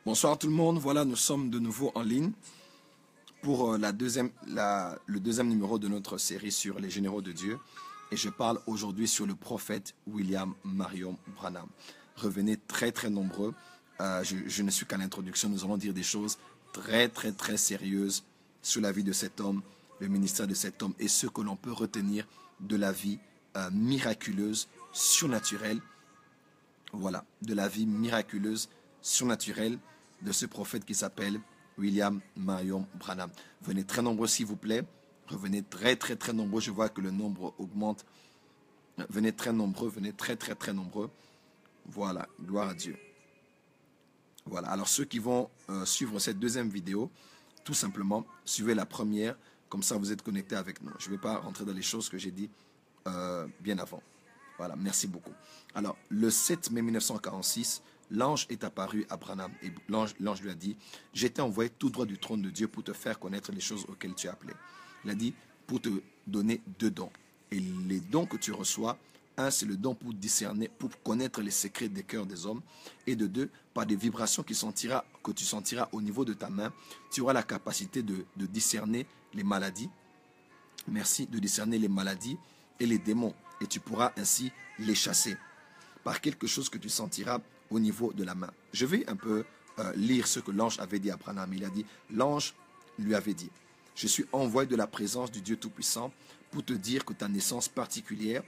Bonsoir tout le monde, voilà nous sommes de nouveau en ligne pour le deuxième numéro de notre série sur les généraux de Dieu et je parle aujourd'hui sur le prophète William Marion Branham. Revenez très nombreux, je ne suis qu'à l'introduction, nous allons dire des choses très sérieuses sur la vie de cet homme, le ministère de cet homme et ce que l'on peut retenir de la vie miraculeuse, surnaturelle, voilà, de la vie miraculeuse, surnaturelle de ce prophète qui s'appelle William Marion Branham. Venez très nombreux s'il vous plaît. Revenez très nombreux. Je vois que le nombre augmente. Venez très nombreux. Venez très nombreux. Voilà. Gloire à Dieu. Voilà. Alors ceux qui vont suivre cette deuxième vidéo, tout simplement, suivez la première. Comme ça, vous êtes connectés avec nous. Je ne vais pas rentrer dans les choses que j'ai dit bien avant. Voilà, merci beaucoup. Alors, le 7 mai 1946, l'ange est apparu à Branham et l'ange lui a dit, « Je t'ai envoyé tout droit du trône de Dieu pour te faire connaître les choses auxquelles tu as appelé. » Il a dit, pour te donner deux dons. Et les dons que tu reçois, un, c'est le don pour discerner, pour connaître les secrets des cœurs des hommes. Et de deux, par des vibrations que tu sentiras au niveau de ta main, tu auras la capacité de discerner les maladies. Merci, de discerner les maladies et les démons. Et tu pourras ainsi les chasser par quelque chose que tu sentiras au niveau de la main. Je vais un peu lire ce que l'ange avait dit à Branham. Il a dit, l'ange lui avait dit, je suis envoyé de la présence du Dieu Tout-Puissant pour te dire que ta naissance particulière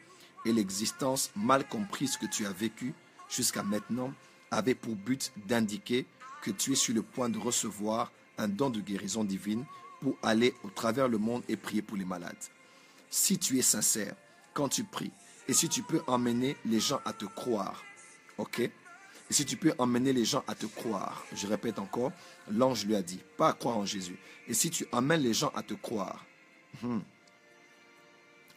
et l'existence mal comprise que tu as vécue jusqu'à maintenant avait pour but d'indiquer que tu es sur le point de recevoir un don de guérison divine pour aller au travers le monde et prier pour les malades. Si tu es sincère quand tu pries, et si tu peux emmener les gens à te croire, ok? Et si tu peux emmener les gens à te croire, je répète encore, l'ange lui a dit, pas à croire en Jésus. Et si tu emmènes les gens à te croire,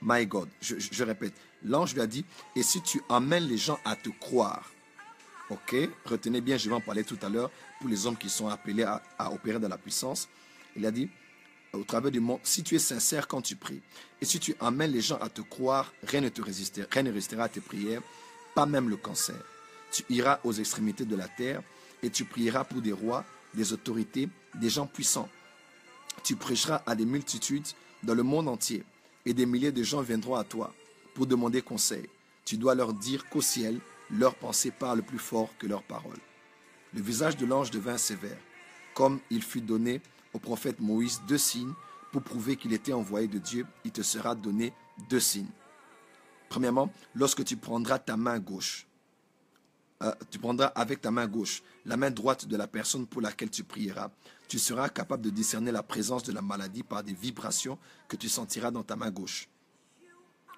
my God, je répète, l'ange lui a dit, et si tu emmènes les gens à te croire, ok? Retenez bien, je vais en parler tout à l'heure pour les hommes qui sont appelés à opérer dans la puissance. Il a dit, au travers du monde, si tu es sincère quand tu pries, et si tu amènes les gens à te croire, rien ne résistera à tes prières, pas même le cancer. Tu iras aux extrémités de la terre, et tu prieras pour des rois, des autorités, des gens puissants. Tu prêcheras à des multitudes dans le monde entier, et des milliers de gens viendront à toi pour demander conseil. Tu dois leur dire qu'au ciel, leurs pensées parlent plus fort que leurs paroles. Le visage de l'ange devint sévère, comme il fut donné au prophète Moïse 2 signes pour prouver qu'il était envoyé de Dieu. Il te sera donné 2 signes. Premièrement, lorsque tu prendras ta main gauche, tu prendras avec ta main gauche la main droite de la personne pour laquelle tu prieras, tu seras capable de discerner la présence de la maladie par des vibrations que tu sentiras dans ta main gauche.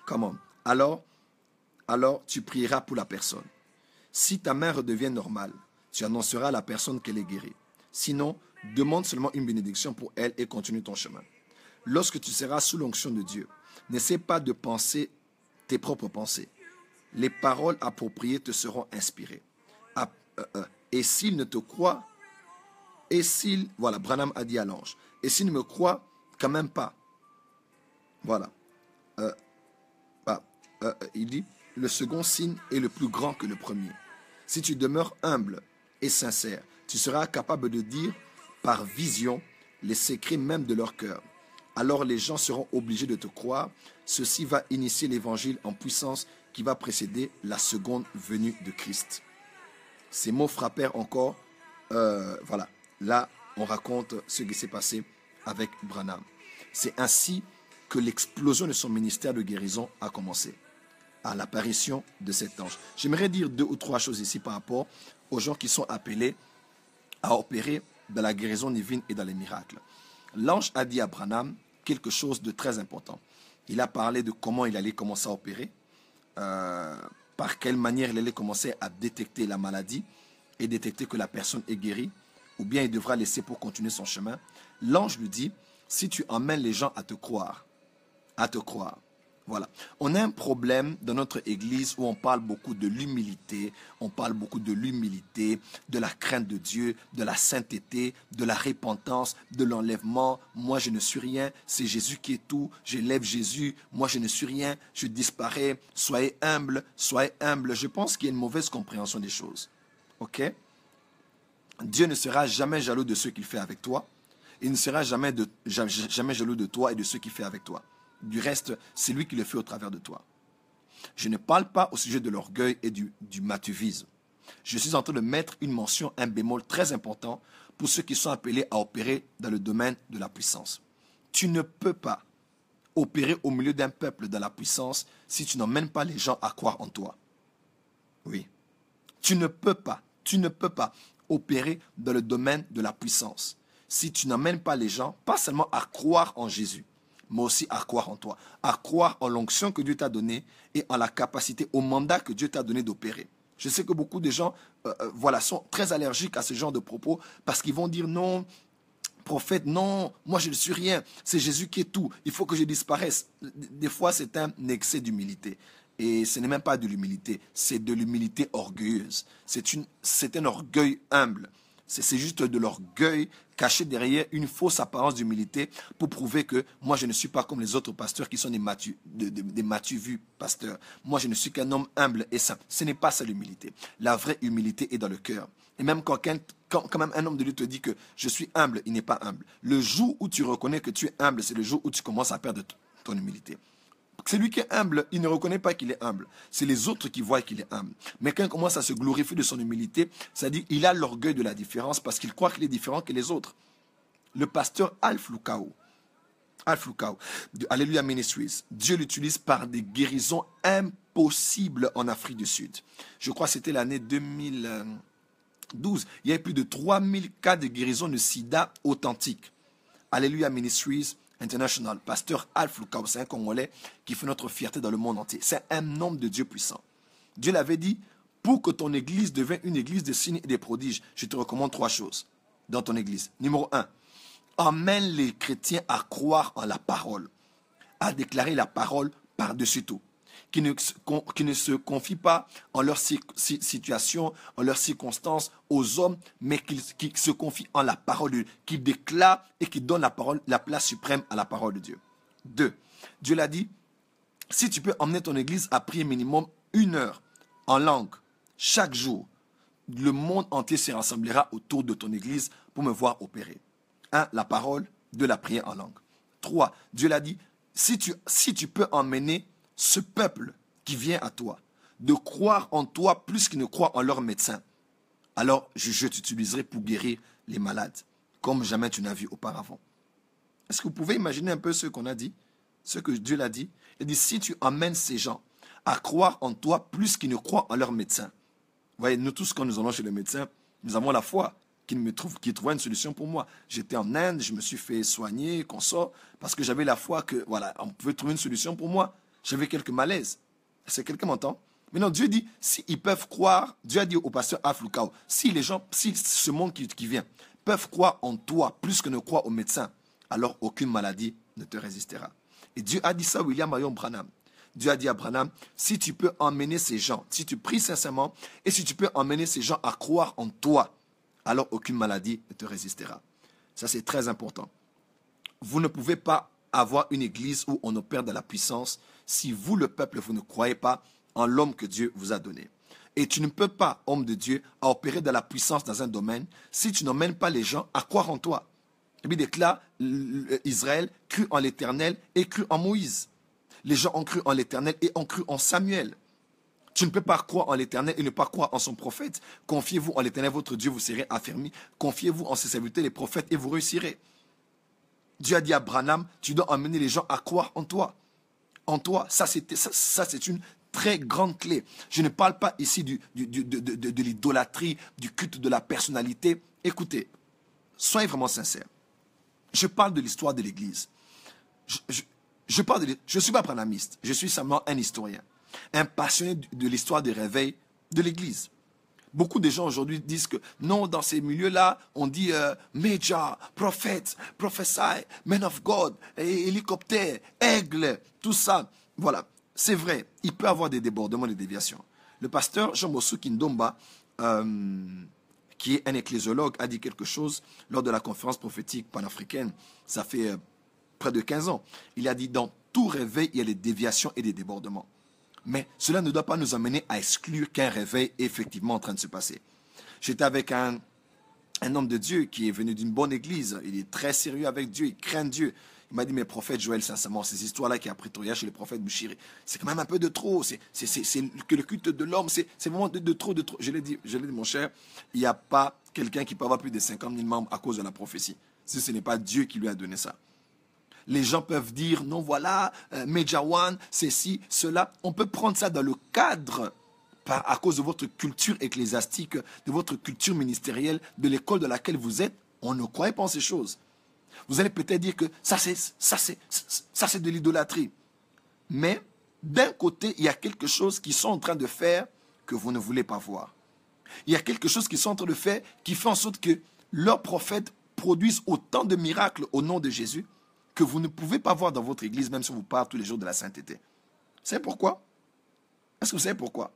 Comment? Alors, tu prieras pour la personne. Si ta main redevient normale, tu annonceras à la personne qu'elle est guérie. Sinon, demande seulement une bénédiction pour elle et continue ton chemin. Lorsque tu seras sous l'onction de Dieu, n'essaie pas de penser tes propres pensées. Les paroles appropriées te seront inspirées. Et s'il ne te croit, voilà, Branham a dit à l'ange, et s'il ne me croit quand même pas, voilà, il dit, le second signe est le plus grand que le premier. Si tu demeures humble et sincère, tu seras capable de dire par vision les secrets même de leur cœur. Alors les gens seront obligés de te croire. Ceci va initier l'évangile en puissance qui va précéder la seconde venue de Christ. Ces mots frappèrent encore. Voilà, là on raconte ce qui s'est passé avec Branham. C'est ainsi que l'explosion de son ministère de guérison a commencé, à l'apparition de cet ange. J'aimerais dire 2 ou 3 choses ici par rapport aux gens qui sont appelés à opérer dans la guérison divine et dans les miracles. L'ange a dit à Branham quelque chose de très important. Il a parlé de comment il allait commencer à opérer, par quelle manière il allait commencer à détecter la maladie et détecter que la personne est guérie, ou bien il devra laisser pour continuer son chemin. L'ange lui dit, si tu emmènes les gens à te croire, voilà. On a un problème dans notre église où on parle beaucoup de l'humilité, de la crainte de Dieu, de la sainteté, de la repentance, de l'enlèvement. Moi, je ne suis rien, c'est Jésus qui est tout. J'élève Jésus, moi, je ne suis rien, je disparais. Soyez humble, soyez humble. Je pense qu'il y a une mauvaise compréhension des choses. Ok? Dieu ne sera jamais jaloux de ce qu'il fait avec toi. Il ne sera jamais jaloux de toi et de ce qu'il fait avec toi. Du reste, c'est lui qui le fait au travers de toi. Je ne parle pas au sujet de l'orgueil et du matuvisme. Je suis en train de mettre une mention, un bémol très important pour ceux qui sont appelés à opérer dans le domaine de la puissance. Tu ne peux pas opérer au milieu d'un peuple dans la puissance si tu n'emmènes pas les gens à croire en toi. Oui. Tu ne peux pas opérer dans le domaine de la puissance si tu n'emmènes pas les gens, pas seulement à croire en Jésus, mais aussi à croire en toi, à croire en l'onction que Dieu t'a donnée et en la capacité, au mandat que Dieu t'a donné d'opérer. Je sais que beaucoup de gens sont très allergiques à ce genre de propos parce qu'ils vont dire non, prophète, non, moi je ne suis rien, c'est Jésus qui est tout, il faut que je disparaisse. Des fois, c'est un excès d'humilité. Et ce n'est même pas de l'humilité, c'est de l'humilité orgueilleuse. C'est un orgueil humble. C'est juste de l'orgueil caché derrière une fausse apparence d'humilité pour prouver que moi je ne suis pas comme les autres pasteurs qui sont des matus vus pasteurs. Moi je ne suis qu'un homme humble et simple. Ce n'est pas ça l'humilité. La vraie humilité est dans le cœur. Et même quand même un homme de Dieu te dit que je suis humble, il n'est pas humble. Le jour où tu reconnais que tu es humble, c'est le jour où tu commences à perdre ton humilité. Celui qui est humble, il ne reconnaît pas qu'il est humble. C'est les autres qui voient qu'il est humble. Mais quand il commence à se glorifier de son humilité, c'est-à-dire qu'il a l'orgueil de la différence parce qu'il croit qu'il est différent que les autres. Le pasteur Alf Lukao, de Alléluia Ministries, Dieu l'utilise par des guérisons impossibles en Afrique du Sud. Je crois que c'était l'année 2012. Il y avait plus de 3000 cas de guérison de sida authentiques. Alléluia Ministries International, pasteur Alf Lukao, c'est un Congolais qui fait notre fierté dans le monde entier. C'est un homme de Dieu puissant. Dieu l'avait dit, pour que ton église devienne une église de signes et des prodiges, je te recommande 3 choses dans ton église. Numéro 1, emmène les chrétiens à croire en la parole, à déclarer la parole par-dessus tout. Qui ne se confient pas en leur situation, en leurs circonstances, aux hommes, mais qui se confient en la parole de Dieu, qui déclarent et qui donnent la place suprême à la parole de Dieu. 2. Dieu l'a dit, si tu peux emmener ton église à prier minimum 1 heure en langue chaque jour, le monde entier se rassemblera autour de ton église pour me voir opérer. 1. La parole. 2. La prière en langue. 3. Dieu l'a dit, si tu peux emmener ce peuple qui vient à toi, de croire en toi plus qu'ils ne croient en leur médecin, alors je t'utiliserai pour guérir les malades, comme jamais tu n'as vu auparavant. Est-ce que vous pouvez imaginer un peu ce qu'on a dit, ce que Dieu l'a dit? Il dit, si tu emmènes ces gens à croire en toi plus qu'ils ne croient en leur médecin. Vous voyez, nous tous, quand nous allons chez le médecin, nous avons la foi qui trouvait une solution pour moi. J'étais en Inde, je me suis fait soigner, consort, parce que j'avais la foi que, voilà, on pouvait trouver une solution pour moi. J'avais quelques malaises. Est-ce que quelqu'un m'entend? Maintenant, Dieu dit, s'ils peuvent croire, Dieu a dit au pasteur Alf Lukao, si ce monde qui vient, peuvent croire en toi plus que ne croient aux médecins, alors aucune maladie ne te résistera. Et Dieu a dit ça à William Marion Branham. Dieu a dit à Branham, si tu peux emmener ces gens, si tu pries sincèrement, et si tu peux emmener ces gens à croire en toi, alors aucune maladie ne te résistera. Ça, c'est très important. Vous ne pouvez pas avoir une église où on opère de la puissance si vous, le peuple, vous ne croyez pas en l'homme que Dieu vous a donné. Et tu ne peux pas, homme de Dieu, à opérer de la puissance dans un domaine si tu n'emmènes pas les gens à croire en toi. Et puis déclare, Israël crut en l'Éternel et crut en Moïse. Les gens ont cru en l'Éternel et ont cru en Samuel. Tu ne peux pas croire en l'Éternel et ne pas croire en son prophète. Confiez-vous en l'Éternel, votre Dieu, vous serez affermis. Confiez-vous en ses serviteurs, les prophètes, et vous réussirez. Dieu a dit à Branham, tu dois emmener les gens à croire en toi. En toi, ça c'est une très grande clé. Je ne parle pas ici de l'idolâtrie, du culte de la personnalité. Écoutez, soyez vraiment sincères. Je parle de l'histoire de l'Église. Je ne suis pas branhamiste, je suis simplement un historien, un passionné de l'histoire des réveils de l'Église. Beaucoup de gens aujourd'hui disent que non, dans ces milieux-là, on dit Major, prophète, prophesy, man of God, hélicoptère, aigle, tout ça. Voilà, c'est vrai, il peut y avoir des débordements, des déviations. Le pasteur Jean-Bossou Kindomba, qui est un ecclésiologue, a dit quelque chose lors de la conférence prophétique panafricaine. Ça fait près de 15 ans. Il a dit, dans tout réveil, il y a des déviations et des débordements. Mais cela ne doit pas nous amener à exclure qu'un réveil est effectivement en train de se passer. J'étais avec un un homme de Dieu qui est venu d'une bonne église. Il est très sérieux avec Dieu, il craint Dieu. Il m'a dit, mais prophète Joël, sincèrement, ces histoires-là qui a pris Toya chez le prophète Bouchiri, c'est quand même un peu de trop. C'est que le culte de l'homme, c'est vraiment de trop, de trop. Je l'ai dit, mon cher, il n'y a pas quelqu'un qui peut avoir plus de 50 000 membres à cause de la prophétie. Si ce n'est pas Dieu qui lui a donné ça. Les gens peuvent dire, non, voilà, Mejawan, c'est ci, cela. On peut prendre ça dans le cadre, à cause de votre culture ecclésiastique, de votre culture ministérielle, de l'école de laquelle vous êtes. On ne croit pas en ces choses. Vous allez peut-être dire que ça c'est de l'idolâtrie. Mais d'un côté, il y a quelque chose qu'ils sont en train de faire que vous ne voulez pas voir. Il y a quelque chose qu'ils sont en train de faire qui fait en sorte que leurs prophètes produisent autant de miracles au nom de Jésus que vous ne pouvez pas voir dans votre église, même si on vous parle tous les jours de la sainteté. Vous savez pourquoi? Est-ce que vous savez pourquoi?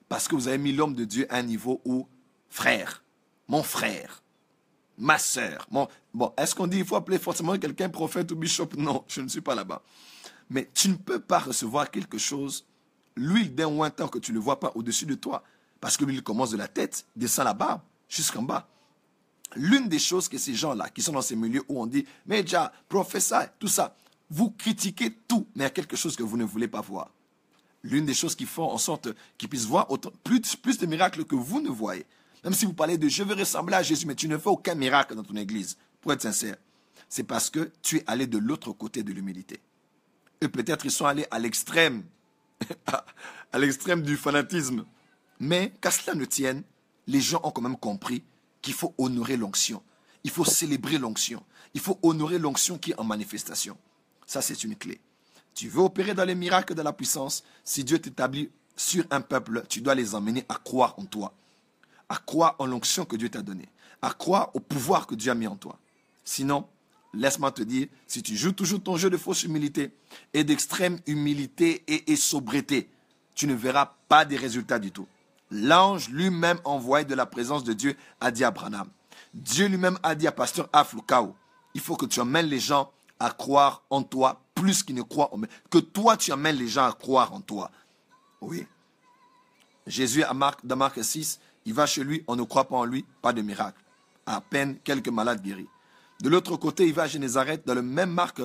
Parce que vous avez mis l'homme de Dieu à un niveau où, frère, mon frère, ma sœur. Bon, est-ce qu'on dit qu'il faut appeler forcément quelqu'un prophète ou bishop? Non, je ne suis pas là-bas. Mais tu ne peux pas recevoir quelque chose, l'huile d'un ointin que tu ne vois pas au-dessus de toi. Parce que l'huile commence de la tête, descend la barbe, jusqu'en bas. L'une des choses que ces gens-là, qui sont dans ces milieux où on dit, mais déjà, professeur, tout ça, vous critiquez tout, mais il y a quelque chose que vous ne voulez pas voir. L'une des choses qui font en sorte qu'ils puissent voir plus de miracles que vous ne voyez. Même si vous parlez de « je veux ressembler à Jésus », mais tu ne fais aucun miracle dans ton église, pour être sincère. C'est parce que tu es allé de l'autre côté de l'humilité. Et peut-être ils sont allés à l'extrême, à l'extrême du fanatisme. Mais qu'à cela ne tienne, les gens ont quand même compris qu'il faut honorer l'onction. Il faut célébrer l'onction. Il faut honorer l'onction qui est en manifestation. Ça, c'est une clé. Tu veux opérer dans les miracles de la puissance, si Dieu t'établit sur un peuple, tu dois les emmener à croire en toi. À croire en l'onction que Dieu t'a donnée, à croire au pouvoir que Dieu a mis en toi. Sinon, laisse-moi te dire, si tu joues toujours ton jeu de fausse humilité et d'extrême humilité et sobriété, tu ne verras pas des résultats du tout. L'ange lui-même envoyé de la présence de Dieu a dit à Branham, Dieu lui-même a dit à pasteur Aflukao, il faut que tu emmènes les gens à croire en toi plus qu'ils ne croient en moi. Que toi, tu amènes les gens à croire en toi. Oui. Jésus, dans Marc 6, il va chez lui, on ne croit pas en lui, pas de miracle. À peine quelques malades guéris. De l'autre côté, il va à Génézareth, dans le même Marc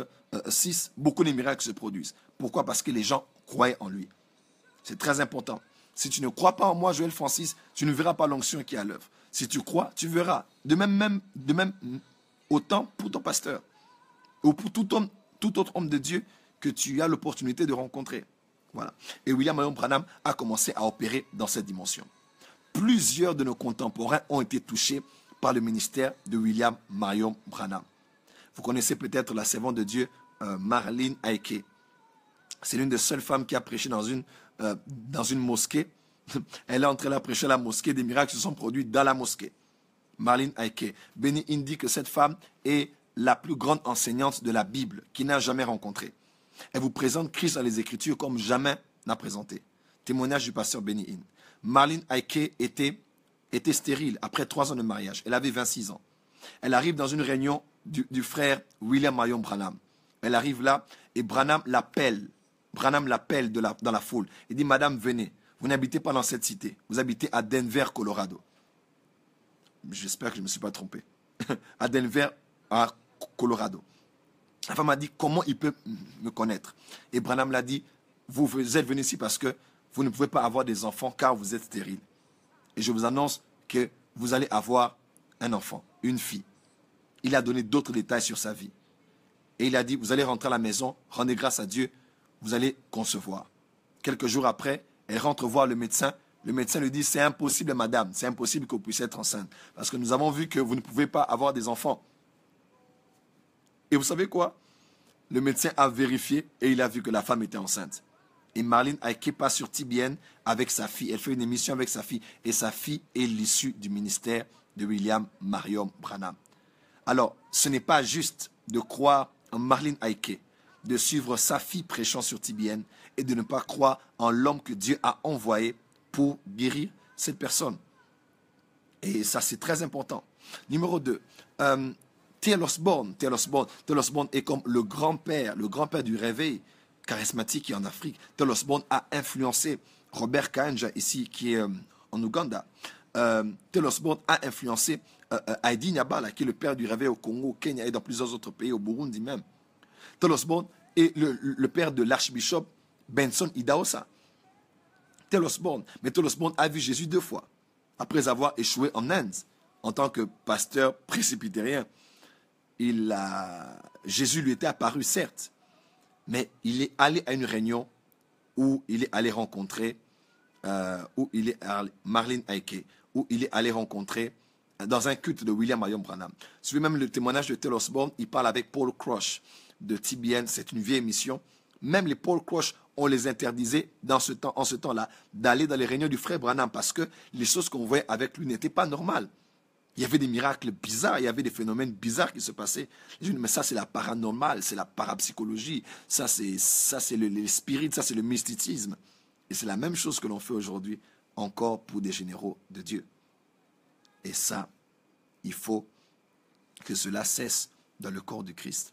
6, beaucoup de miracles se produisent. Pourquoi? Parce que les gens croyaient en lui. C'est très important. Si tu ne crois pas en moi, Joël Francis, tu ne verras pas l'onction qui est à l'œuvre. Si tu crois, tu verras. De même autant pour ton pasteur. Ou pour tout autre homme de Dieu que tu as l'opportunité de rencontrer. Voilà. Et William Marion Branham a commencé à opérer dans cette dimension. Plusieurs de nos contemporains ont été touchés par le ministère de William Marion Branham. Vous connaissez peut-être la servante de Dieu, Marlene Aike. C'est l'une des seules femmes qui a prêché dans une mosquée. Elle est entrée là prêcher à la mosquée. Des miracles se sont produits dans la mosquée. Marlene Aike. Benny Hinn que cette femme est la plus grande enseignante de la Bible qu'il n'a jamais rencontrée. Elle vous présente Christ dans les Écritures comme jamais n'a présenté. Témoignage du pasteur Benny Hinn. Marlene Aike était stérile après 3 ans de mariage. Elle avait 26 ans. Elle arrive dans une réunion du frère William Marion Branham. Elle arrive là et Branham l'appelle. Branham l'appelle dans la foule. Il dit, Madame, venez. Vous n'habitez pas dans cette cité. Vous habitez à Denver, Colorado. J'espère que je ne me suis pas trompé. À Denver, à Colorado. La femme a dit, comment il peut me connaître? Et Branham l'a dit, vous êtes venu ici parce que vous ne pouvez pas avoir des enfants car vous êtes stérile. Et je vous annonce que vous allez avoir un enfant, une fille. Il a donné d'autres détails sur sa vie. Et il a dit, vous allez rentrer à la maison, rendez grâce à Dieu, vous allez concevoir. Quelques jours après, elle rentre voir le médecin. Le médecin lui dit, c'est impossible madame, c'est impossible que vous puissiez être enceinte. Parce que nous avons vu que vous ne pouvez pas avoir des enfants. Et vous savez quoi? Le médecin a vérifié et il a vu que la femme était enceinte. Et Marlene Aike passe sur TBN avec sa fille. Elle fait une émission avec sa fille. Et sa fille est l'issue du ministère de William Marion Branham. Alors, ce n'est pas juste de croire en Marlene Aike, de suivre sa fille prêchant sur TBN et de ne pas croire en l'homme que Dieu a envoyé pour guérir cette personne. Et ça, c'est très important. Numéro 2. T.L. Osborne est comme le grand-père du réveil charismatique qui est en Afrique. T.L. Osborne a influencé Robert Kanja ici, qui est en Ouganda. Tel Osborne a influencé Heidi Nyabala, qui est le père du réveil au Congo, au Kenya et dans plusieurs autres pays, au Burundi même. Tel Osborne est le père de l'archbishop Benson Idahosa. Tel Osborne. Mais Tel Osborne a vu Jésus 2 fois, après avoir échoué en Inde, en tant que pasteur presbytérien. Jésus lui était apparu, certes, mais il est allé à une réunion où il est allé rencontrer Marlene Aike, où il est allé rencontrer dans un culte de William Marion Branham. Suivez même le témoignage de Tel Osborne, il parle avec Paul Crush de TBN, c'est une vieille émission. Même les Paul Crush, on les interdisait en ce temps-là d'aller dans les réunions du frère Branham parce que les choses qu'on voyait avec lui n'étaient pas normales. Il y avait des miracles bizarres, il y avait des phénomènes bizarres qui se passaient. Je dis, mais ça c'est la paranormale, c'est la parapsychologie, ça c'est le spirit, ça c'est le mysticisme. Et c'est la même chose que l'on fait aujourd'hui encore pour des généraux de Dieu. Et ça, il faut que cela cesse dans le corps du Christ.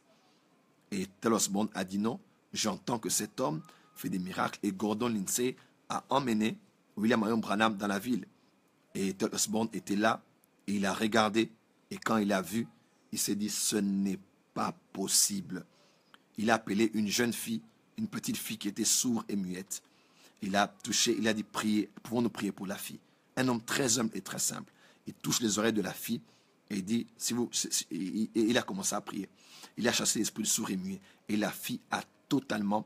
Et Tel Osborne a dit non, j'entends que cet homme fait des miracles. Et Gordon Lindsay a emmené William Marion Branham dans la ville. Et Tel Osborne était là, et il a regardé. Et quand il a vu, il s'est dit, ce n'est pas possible. Il a appelé une jeune fille, une petite fille qui était sourde et muette. Il a touché, il a dit, priez, pouvons-nous prier pour la fille? Un homme très humble et très simple. Il touche les oreilles de la fille et il dit, il a commencé à prier. Il a chassé l'esprit de sourd et muet. Et la fille a totalement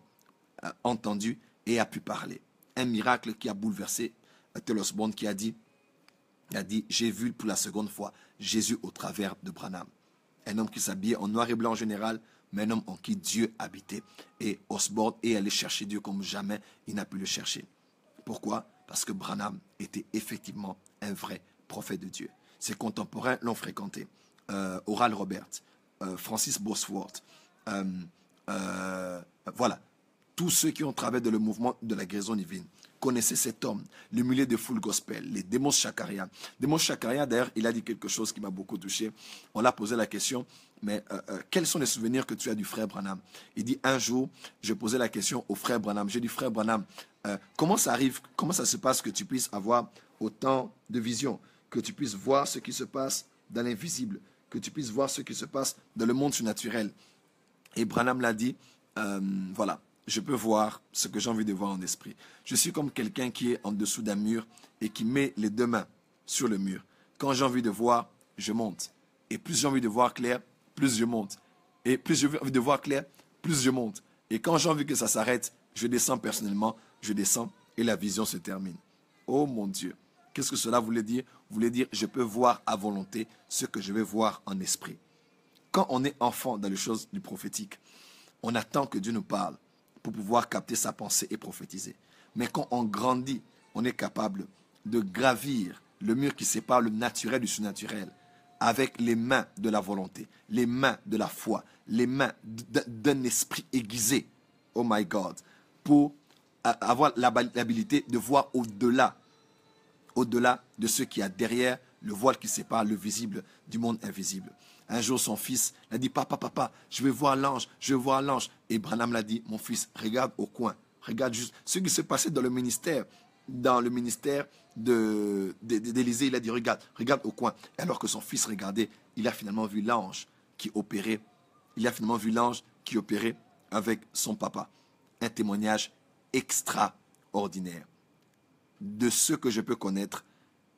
entendu et a pu parler. Un miracle qui a bouleversé Tel Osborne qui a dit, j'ai vu pour la seconde fois Jésus au travers de Branham. Un homme qui s'habillait en noir et blanc en général, mais un homme en qui Dieu habitait. Et Osborne est allé chercher Dieu comme jamais il n'a pu le chercher. Pourquoi? Parce que Branham était effectivement un vrai prophète de Dieu. Ses contemporains l'ont fréquenté. Oral Roberts, Francis Bosworth, voilà. Tous ceux qui ont travaillé dans le mouvement de la guérison divine connaissaient cet homme, le milieu de full gospel, les Demos Chakaria. Demos Chakaria, d'ailleurs, il a dit quelque chose qui m'a beaucoup touché. On l'a posé la question, mais quels sont les souvenirs que tu as du frère Branham? Il dit, un jour, je posais la question au frère Branham. J'ai dit, frère Branham, comment ça arrive, comment ça se passe que tu puisses avoir autant de visions, que tu puisses voir ce qui se passe dans l'invisible, que tu puisses voir ce qui se passe dans le monde surnaturel? Et Branham l'a dit, voilà. Je peux voir ce que j'ai envie de voir en esprit. Je suis comme quelqu'un qui est en dessous d'un mur et qui met les 2 mains sur le mur. Quand j'ai envie de voir, je monte. Et plus j'ai envie de voir clair, plus je monte. Et plus j'ai envie de voir clair, plus je monte. Et quand j'ai envie que ça s'arrête, je descends personnellement, je descends et la vision se termine. Oh mon Dieu, qu'est-ce que cela voulait dire? Voulait dire, je peux voir à volonté ce que je vais voir en esprit. Quand on est enfant dans les choses du prophétique, on attend que Dieu nous parle pour pouvoir capter sa pensée et prophétiser. Mais quand on grandit, on est capable de gravir le mur qui sépare le naturel du surnaturel avec les mains de la volonté, les mains de la foi, les mains d'un esprit aiguisé, oh my God, pour avoir l'habilité de voir au-delà de ce qu'il y a derrière le voile qui sépare le visible du monde invisible. Un jour, son fils l'a dit, papa, je vais voir l'ange, je vais voir l'ange. Et Branham l'a dit, mon fils, regarde au coin, regarde juste ce qui s'est passé dans le ministère d'Élysée. Il a dit, regarde au coin. Et alors que son fils regardait, il a finalement vu l'ange qui opérait. Il a finalement vu l'ange qui opérait avec son papa. Un témoignage extraordinaire. De ce que je peux connaître,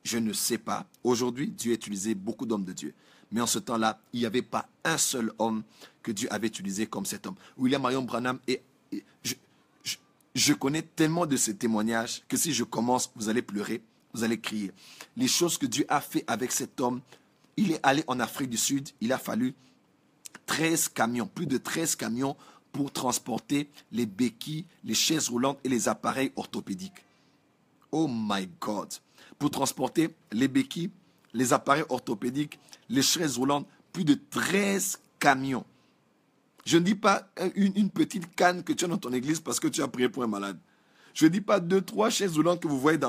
je ne sais pas. Aujourd'hui, Dieu a utilisé beaucoup d'hommes de Dieu. Mais en ce temps-là, il n'y avait pas un seul homme que Dieu avait utilisé comme cet homme. William Marion Branham, je connais tellement de ces témoignages que si je commence, vous allez pleurer, vous allez crier. Les choses que Dieu a fait avec cet homme, il est allé en Afrique du Sud, il a fallu 13 camions, plus de 13 camions pour transporter les béquilles, les chaises roulantes et les appareils orthopédiques. Oh my God! Pour transporter les béquilles, les appareils orthopédiques, les chaises roulantes, plus de 13 camions. Je ne dis pas une petite canne que tu as dans ton église parce que tu as prié pour un malade. Je ne dis pas 2, 3 chaises roulantes que vous voyez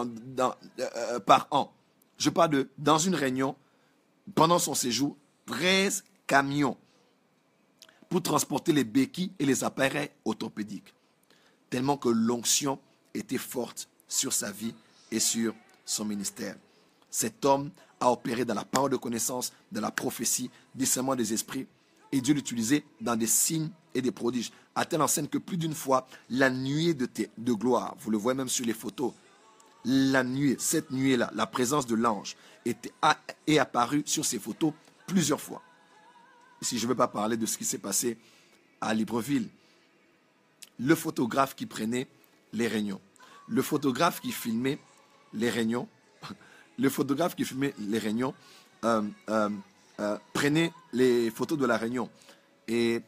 par an. Je parle de, dans une réunion, pendant son séjour, 13 camions pour transporter les béquilles et les appareils orthopédiques. Tellement que l'onction était forte sur sa vie et sur son ministère. Cet homme a opéré dans la parole de connaissance, dans la prophétie, discernement des esprits. Et Dieu l'utilisait dans des signes et des prodiges. À telle enseigne que plus d'une fois, la nuée de gloire, vous le voyez même sur les photos, la nuée, cette nuée-là, la présence de l'ange est apparue sur ces photos plusieurs fois. Si je ne veux pas parler de ce qui s'est passé à Libreville, le photographe qui prenait les réunions, le photographe qui filmait les réunions, prenait les photos de la réunion. Et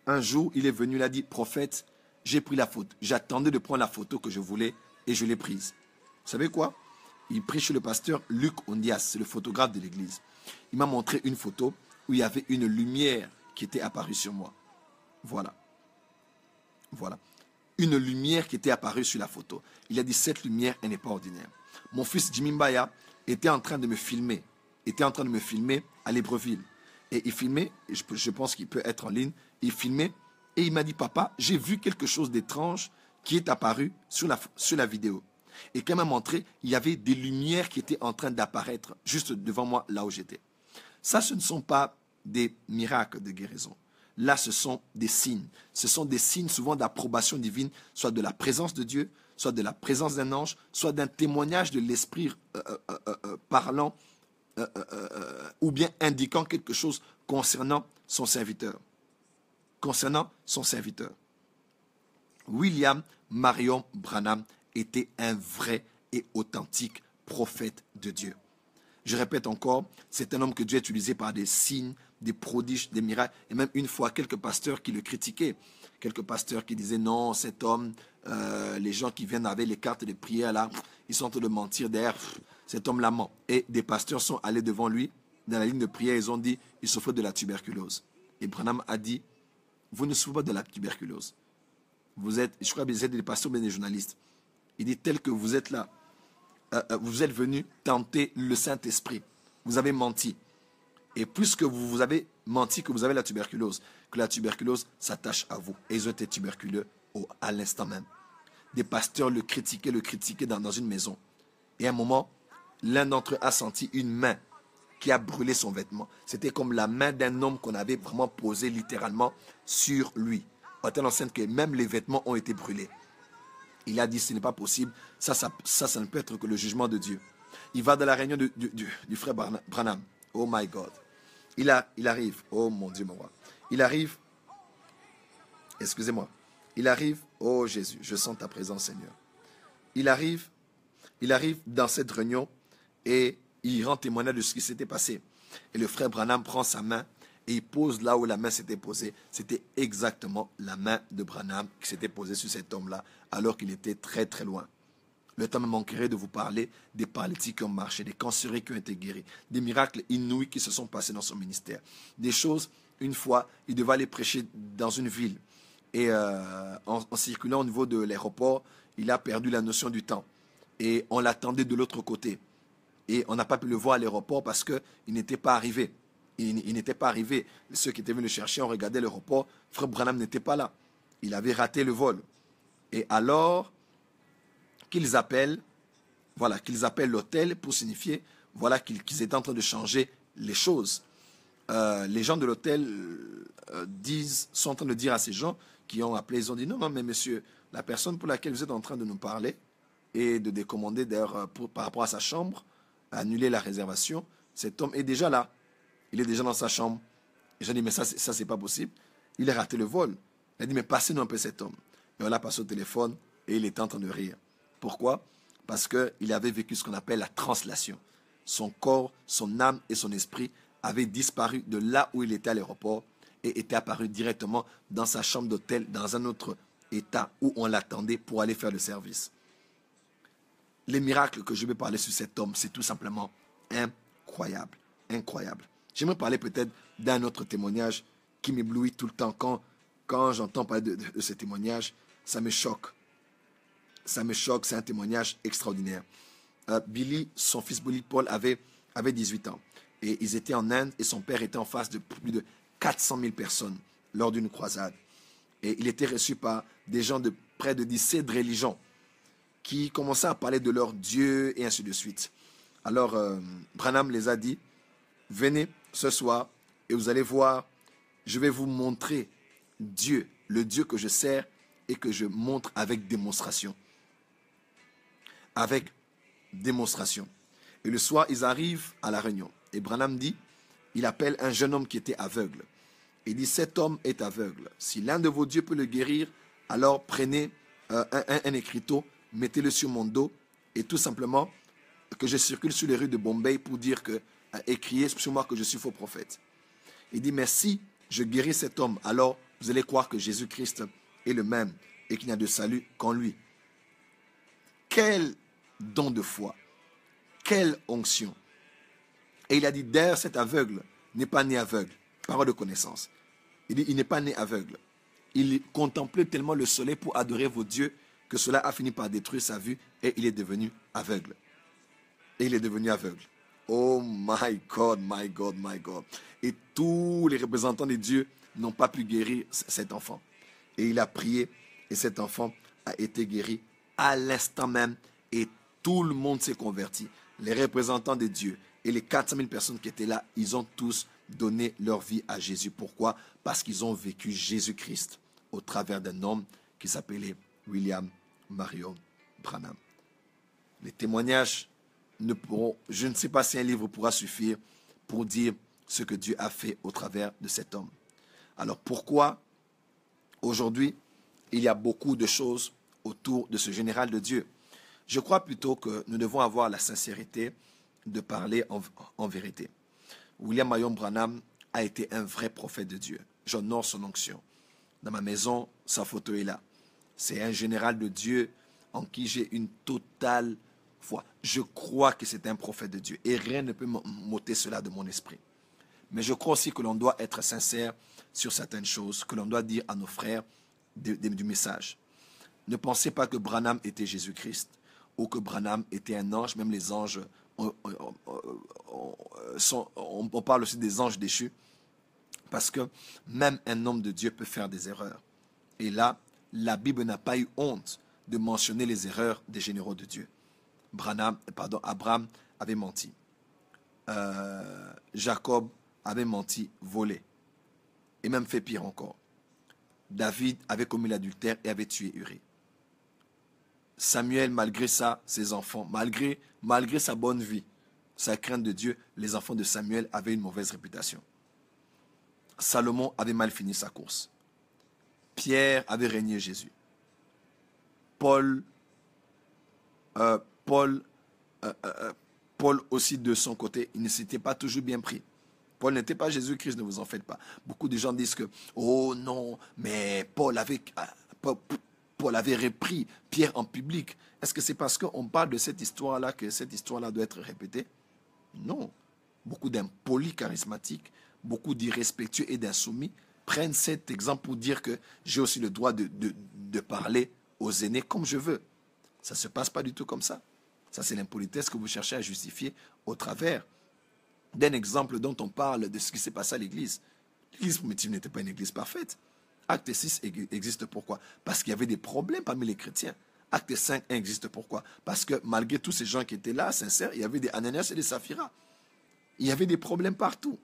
un jour, il est venu, il a dit, prophète, j'ai pris la photo. J'attendais de prendre la photo que je voulais et je l'ai prise. Vous savez quoi? Il prie chez le pasteur Luc Ondias, c'est le photographe de l'église. Il m'a montré une photo où il y avait une lumière qui était apparue sur moi. Voilà. Voilà. Une lumière qui était apparue sur la photo. Il a dit, cette lumière, elle n'est pas ordinaire. Mon fils Jimmy Mbaya était en train de me filmer. À Libreville. Et il filmait, et je pense qu'il peut être en ligne, il filmait, et il m'a dit, papa, j'ai vu quelque chose d'étrange qui est apparu sur la vidéo. Et quand il m'a montré, il y avait des lumières qui étaient en train d'apparaître juste devant moi, là où j'étais. Ça, ce ne sont pas des miracles de guérison. Là, ce sont des signes. Ce sont des signes souvent d'approbation divine, soit de la présence de Dieu, soit de la présence d'un ange, soit d'un témoignage de l'esprit parlant ou bien indiquant quelque chose concernant son serviteur. William Marion Branham était un vrai et authentique prophète de Dieu. Je répète encore, c'est un homme que Dieu a utilisé par des signes, des prodiges, des miracles, et même une fois quelques pasteurs qui le critiquaient. Quelques pasteurs qui disaient non, cet homme, les gens qui viennent avec les cartes de prière là, ils sont en train de mentir derrière, cet homme-là ment. Et des pasteurs sont allés devant lui, dans la ligne de prière, ils ont dit, il souffre de la tuberculose. Et Branham a dit, vous ne souffrez pas de la tuberculose. Vous êtes, je crois que vous êtes des pasteurs, mais des journalistes. Il dit, tel que vous êtes là, vous êtes venu tenter le Saint-Esprit. Vous avez menti. Et puisque vous avez menti que vous avez la tuberculose, que la tuberculose s'attache à vous. Et ils ont été tuberculeux à l'instant même. Des pasteurs le critiquaient dans une maison. Et à un moment, l'un d'entre eux a senti une main qui a brûlé son vêtement. C'était comme la main d'un homme qu'on avait vraiment posé littéralement sur lui. À telle enseigne que même les vêtements ont été brûlés. Il a dit, ce n'est pas possible, ça ne peut être que le jugement de Dieu. Il va dans la réunion du frère Branham. Oh my God. Il arrive, oh mon Dieu, mon roi. Il arrive, oh Jésus, je sens ta présence, Seigneur. Il arrive dans cette réunion et il rend témoignage de ce qui s'était passé. Et le frère Branham prend sa main et il pose là où la main s'était posée. C'était exactement la main de Branham qui s'était posée sur cet homme-là, alors qu'il était très très loin. Le temps me manquerait de vous parler des paralytiques qui ont marché, des cancéreux qui ont été guéris, des miracles inouïs qui se sont passés dans son ministère. Des choses, une fois, il devait aller prêcher dans une ville. Et en circulant au niveau de l'aéroport, il a perdu la notion du temps. Et on l'attendait de l'autre côté. Et on n'a pas pu le voir à l'aéroport parce qu'il n'était pas arrivé. Il n'était pas arrivé. Ceux qui étaient venus le chercher, on regardait l'aéroport. Frère Branham n'était pas là. Il avait raté le vol. Et alors qu'ils appellent l'hôtel pour signifier qu'ils étaient en train de changer les choses. Les gens de l'hôtel sont en train de dire à ces gens qui ont appelé, ils ont dit non, mais monsieur, la personne pour laquelle vous êtes en train de nous parler et de décommander d'ailleurs par rapport à sa chambre, annuler la réservation, cet homme est déjà là. Il est déjà dans sa chambre. Et j'ai dit, mais ça c'est pas possible. Il a raté le vol. Il a dit, mais passez-nous un peu cet homme. Et on l'a passé au téléphone et il était en train de rire. Pourquoi? Parce qu'il avait vécu ce qu'on appelle la translation. Son corps, son âme et son esprit avaient disparu de là où il était à l'aéroport et étaient apparus directement dans sa chambre d'hôtel, dans un autre état où on l'attendait pour aller faire le service. Les miracles que je vais parler sur cet homme, c'est tout simplement incroyable. Incroyable. J'aimerais parler peut-être d'un autre témoignage qui m'éblouit tout le temps. Quand j'entends parler de ce témoignage, ça me choque. Ça me choque, c'est un témoignage extraordinaire. Billy, son fils Billy Paul avait 18 ans. Et ils étaient en Inde et son père était en face de plus de 400 000 personnes lors d'une croisade. Et il était reçu par des gens de près de 17 religions qui commençaient à parler de leur Dieu et ainsi de suite. Alors, Branham les a dit, venez ce soir et vous allez voir, je vais vous montrer Dieu, le Dieu que je sers et que je montre avec démonstration. Avec démonstration. Et le soir, ils arrivent à la réunion. Et Branham dit, il appelle un jeune homme qui était aveugle. Il dit, cet homme est aveugle. Si l'un de vos dieux peut le guérir, alors prenez un écriteau, mettez-le sur mon dos et tout simplement que je circule sur les rues de Bombay pour dire que, et crier sur moi que je suis faux prophète. Il dit, mais si je guéris cet homme, alors vous allez croire que Jésus-Christ est le même et qu'il n'y a de salut qu'en lui. Quel don de foi, quelle onction. Et il a dit, derrière cet aveugle n'est pas né aveugle, parole de connaissance. Il dit, il n'est pas né aveugle. Il contemplait tellement le soleil pour adorer vos dieux que cela a fini par détruire sa vue et il est devenu aveugle. Et il est devenu aveugle. Oh my God, my God, my God. Et tous les représentants des dieux n'ont pas pu guérir cet enfant. Et il a prié et cet enfant a été guéri à l'instant même et tout le monde s'est converti. Les représentants des dieux et les 400 000 personnes qui étaient là, ils ont tous donné leur vie à Jésus. Pourquoi? Parce qu'ils ont vécu Jésus-Christ au travers d'un homme qui s'appelait William Marion Branham. Les témoignages ne pourront, je ne sais pas si un livre pourra suffire pour dire ce que Dieu a fait au travers de cet homme. Alors pourquoi aujourd'hui il y a beaucoup de choses autour de ce général de Dieu? Je crois plutôt que nous devons avoir la sincérité de parler en vérité. William Marion Branham a été un vrai prophète de Dieu. J'honore son onction. Dans ma maison, sa photo est là. C'est un général de Dieu en qui j'ai une totale foi. Je crois que c'est un prophète de Dieu et rien ne peut m'ôter cela de mon esprit. Mais je crois aussi que l'on doit être sincère sur certaines choses, que l'on doit dire à nos frères du message. Ne pensez pas que Branham était Jésus-Christ ou que Branham était un ange. Même les anges, on parle aussi des anges déchus. Parce que même un homme de Dieu peut faire des erreurs. Et là, la Bible n'a pas eu honte de mentionner les erreurs des généraux de Dieu. Abraham avait menti. Jacob avait menti, volé. Et même fait pire encore. David avait commis l'adultère et avait tué Urée. Samuel, malgré ça, ses enfants, malgré sa bonne vie, sa crainte de Dieu, les enfants de Samuel avaient une mauvaise réputation. Salomon avait mal fini sa course. Pierre avait régné Jésus. Paul aussi de son côté, il ne s'était pas toujours bien pris. Paul n'était pas Jésus-Christ, ne vous en faites pas. Beaucoup de gens disent que, oh non, mais Paul avait repris Pierre en public. Est-ce que c'est parce qu'on parle de cette histoire-là que cette histoire-là doit être répétée? Non. Beaucoup d'impolis charismatiques, beaucoup d'irrespectueux et d'insoumis prennent cet exemple pour dire que j'ai aussi le droit de parler aux aînés comme je veux. Ça ne se passe pas du tout comme ça. Ça, c'est l'impolitesse que vous cherchez à justifier au travers d'un exemple dont on parle de ce qui s'est passé à l'Église. L'Église primitive n'était pas une Église parfaite. Acte 6 existe pourquoi? Parce qu'il y avait des problèmes parmi les chrétiens. Acte 5 existe pourquoi? Parce que malgré tous ces gens qui étaient là, sincères, il y avait des Ananias et des Saphira. Il y avait des problèmes partout.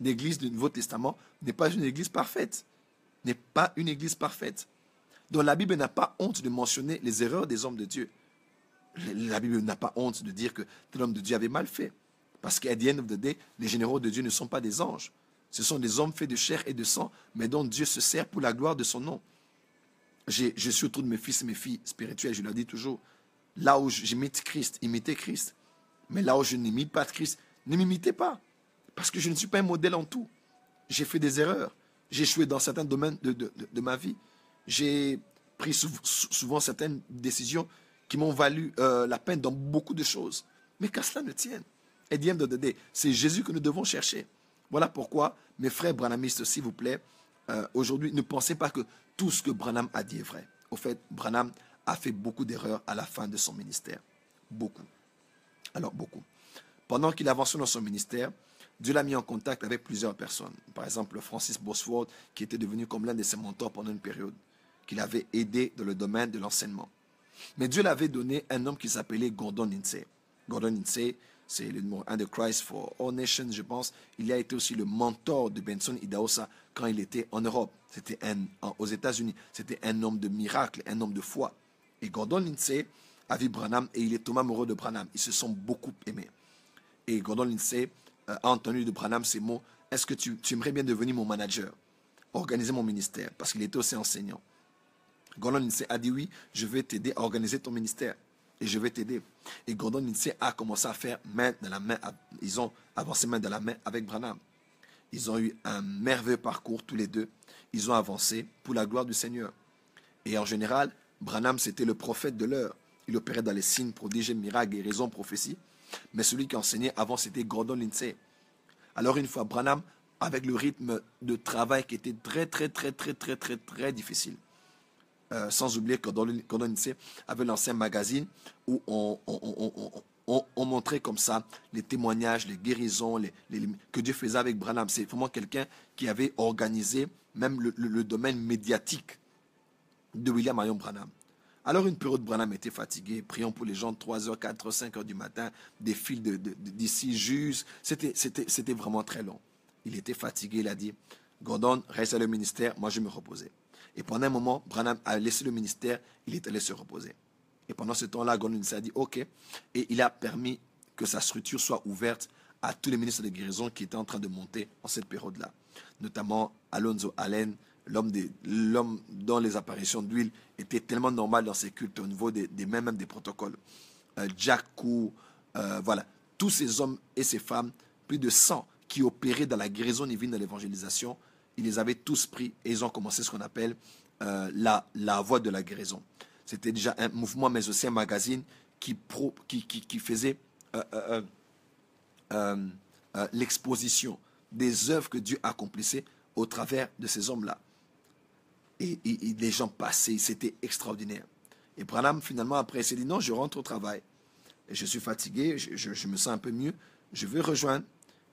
L'Église du Nouveau Testament n'est pas une Église parfaite. N'est pas une Église parfaite. Donc la Bible n'a pas honte de mentionner les erreurs des hommes de Dieu. La Bible n'a pas honte de dire que tel homme de Dieu avait mal fait. Parce qu'à the end of the day, les généraux de Dieu ne sont pas des anges. Ce sont des hommes faits de chair et de sang, mais dont Dieu se sert pour la gloire de son nom. Je suis autour de mes fils et mes filles spirituels, je leur dis toujours, là où j'imite Christ, imitez Christ. Mais là où je n'imite pas Christ, ne m'imitez pas. Parce que je ne suis pas un modèle en tout. J'ai fait des erreurs. J'ai échoué dans certains domaines de ma vie. J'ai pris souvent certaines décisions qui m'ont valu la peine dans beaucoup de choses. Mais qu'à cela ne tienne. Et the end of the day, c'est Jésus que nous devons chercher. Voilà pourquoi, mes frères branhamistes, s'il vous plaît, aujourd'hui, ne pensez pas que tout ce que Branham a dit est vrai. Au fait, Branham a fait beaucoup d'erreurs à la fin de son ministère. Beaucoup. Alors, beaucoup. Pendant qu'il avançait dans son ministère, Dieu l'a mis en contact avec plusieurs personnes. Par exemple, Francis Bosworth, qui était devenu comme l'un de ses mentors pendant une période, qu'il avait aidé dans le domaine de l'enseignement. Mais Dieu l'avait donné un homme qui s'appelait Gordon Lindsay. Gordon Lindsay, c'est le numéro 1 de Christ for All Nations, je pense. Il a été aussi le mentor de Benson Idahosa quand il était en Europe. C'était aux États-Unis. C'était un homme de miracle, un homme de foi. Et Gordon Lindsay a vu Branham et il est tombé amoureux de Branham. Ils se sont beaucoup aimés. Et Gordon Lindsay a entendu de Branham ces mots: est-ce que tu aimerais bien devenir mon manager, organiser mon ministère? Parce qu'il était aussi enseignant. Gordon Lindsay a dit: oui, je vais t'aider à organiser ton ministère. Et je vais t'aider. Et Gordon Lindsay a commencé à faire main dans la main. Ils ont avancé main dans la main avec Branham. Ils ont eu un merveilleux parcours tous les deux. Ils ont avancé pour la gloire du Seigneur. Et en général, Branham, c'était le prophète de l'heure. Il opérait dans les signes, prodiges, miracles, guérisons, prophéties. Mais celui qui enseignait avant, c'était Gordon Lindsay. Alors une fois, Branham, avec le rythme de travail qui était très difficile, sans oublier que Gordon Lindsay avait lancé un magazine où on montrait comme ça les témoignages, les guérisons que Dieu faisait avec Branham. C'est vraiment quelqu'un qui avait organisé même le domaine médiatique de William Marion Branham. Alors une période, Branham était fatigué, prions pour les gens, 3h, 4h, 5h du matin, des fils d'ici, juste, c'était vraiment très long. Il était fatigué, il a dit: Gordon, reste à le ministère, moi je vais me reposer. Et pendant un moment, Branham a laissé le ministère, il est allé se reposer. Et pendant ce temps-là, Gordon a dit OK, et il a permis que sa structure soit ouverte à tous les ministres de guérison qui étaient en train de monter en cette période-là, notamment Alonzo Allen, l'homme dont les apparitions d'huile étaient tellement normales dans ses cultes au niveau même des protocoles. Jack Koo, voilà, tous ces hommes et ces femmes, plus de 100 qui opéraient dans la guérison divine, dans l'évangélisation, ils les avaient tous pris et ils ont commencé ce qu'on appelle la voie de la guérison. C'était déjà un mouvement, mais aussi un magazine qui faisait l'exposition des œuvres que Dieu accomplissait au travers de ces hommes-là. Et les gens passaient, c'était extraordinaire. Et Branham, finalement, après, il s'est dit: non, je rentre au travail. Et je suis fatigué, je me sens un peu mieux, je veux rejoindre.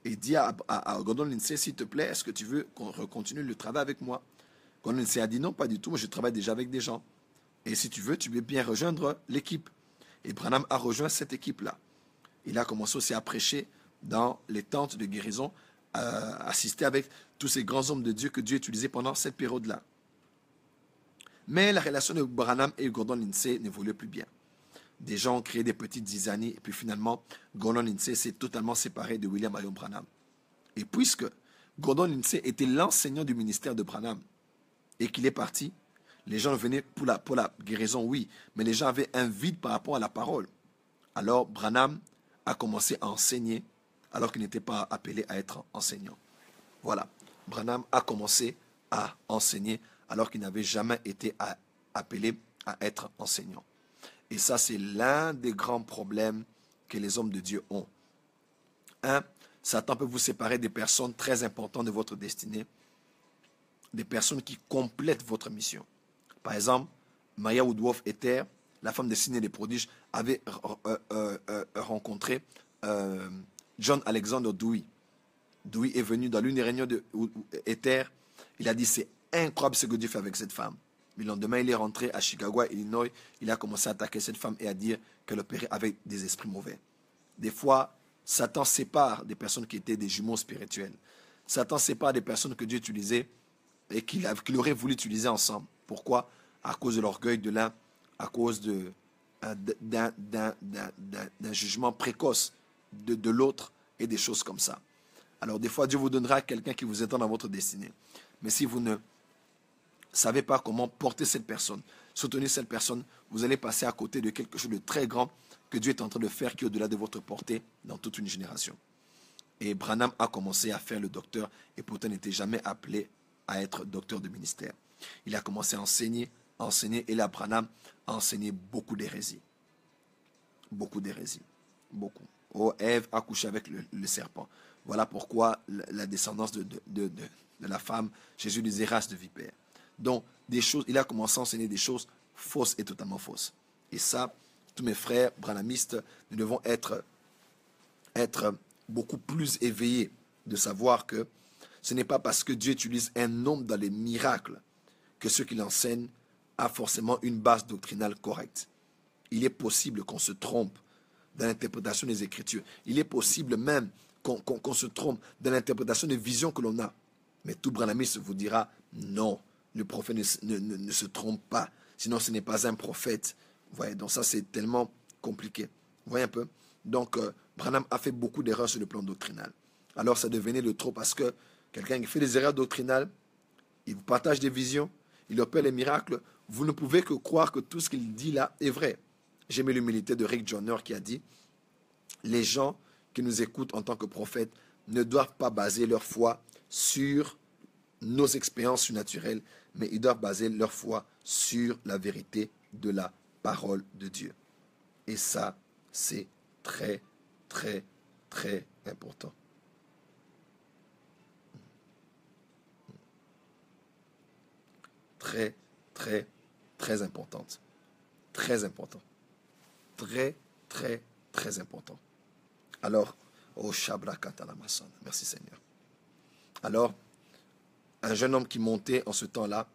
Et il dit à Gordon Lindsay: s'il te plaît, est-ce que tu veux qu'on continue le travail avec moi? Gordon Lindsay a dit: non, pas du tout, moi je travaille déjà avec des gens. Et si tu veux bien rejoindre l'équipe. Et Branham a rejoint cette équipe-là. Il a commencé aussi à prêcher dans les tentes de guérison, à assister avec tous ces grands hommes de Dieu que Dieu utilisait pendant cette période-là. Mais la relation de Branham et Gordon Lindsay n'évoluait plus bien. Des gens ont créé des petites zizanies, et puis finalement, Gordon Lindsay s'est totalement séparé de William Marion Branham. Et puisque Gordon Lindsay était l'enseignant du ministère de Branham, et qu'il est parti, les gens venaient pour la guérison, oui, mais les gens avaient un vide par rapport à la parole. Alors Branham a commencé à enseigner, alors qu'il n'était pas appelé à être enseignant. Voilà, Branham a commencé à enseigner, alors qu'il n'avait jamais été appelé à être enseignant. Et ça, c'est l'un des grands problèmes que les hommes de Dieu ont. Satan peut vous séparer des personnes très importantes de votre destinée, des personnes qui complètent votre mission. Par exemple, Maria Woodworth Ether, la femme des signes et des prodiges, avait rencontré John Alexander Dewey. Dewey est venu dans l'une des réunions de Ether. Il a dit: c'est incroyable ce que Dieu fait avec cette femme. Le lendemain, il est rentré à Chicago, Illinois. Il a commencé à attaquer cette femme et à dire qu'elle opérait avec des esprits mauvais. Des fois, Satan sépare des personnes qui étaient des jumeaux spirituels. Satan sépare des personnes que Dieu utilisait et qu'il aurait voulu utiliser ensemble. Pourquoi? À cause de l'orgueil de l'un, à cause d'un jugement précoce de l'autre et des choses comme ça. Alors des fois, Dieu vous donnera quelqu'un qui vous attend dans votre destinée. Mais si vous ne savez pas comment porter cette personne, soutenir cette personne, vous allez passer à côté de quelque chose de très grand que Dieu est en train de faire qui est au-delà de votre portée dans toute une génération. Et Branham a commencé à faire le docteur et pourtant n'était jamais appelé à être docteur de ministère. Il a commencé à enseigner, et là Branham a enseigné beaucoup d'hérésies. Beaucoup d'hérésies. Beaucoup. Oh, Ève a couché avec le serpent. Voilà pourquoi la descendance de la femme, Jésus disait race de vipère. Donc, il a commencé à enseigner des choses fausses et totalement fausses. Et ça, tous mes frères branhamistes, nous devons être beaucoup plus éveillés de savoir que ce n'est pas parce que Dieu utilise un homme dans les miracles que ce qu'il enseigne a forcément une base doctrinale correcte. Il est possible qu'on se trompe dans l'interprétation des Écritures. Il est possible même qu'on se trompe dans l'interprétation des visions que l'on a. Mais tout branhamiste vous dira, non, le prophète ne se trompe pas. Sinon, ce n'est pas un prophète. Vous voyez, donc ça, c'est tellement compliqué. Vous voyez un peu? Donc, Branham a fait beaucoup d'erreurs sur le plan doctrinal. Alors, ça devenait le trop parce que quelqu'un qui fait des erreurs doctrinales, il vous partage des visions, il opère les miracles. Vous ne pouvez que croire que tout ce qu'il dit là est vrai. J'aimais l'humilité de Rick Joyner qui a dit, les gens qui nous écoutent en tant que prophètes ne doivent pas baser leur foi sur nos expériences surnaturelles, mais ils doivent baser leur foi sur la vérité de la parole de Dieu. Et ça, c'est très, très, très important. Très, très, très importante. Très important. Très, très, très important. Alors, oh Shabra Katalamasan, merci Seigneur. Alors, un jeune homme qui montait en ce temps-là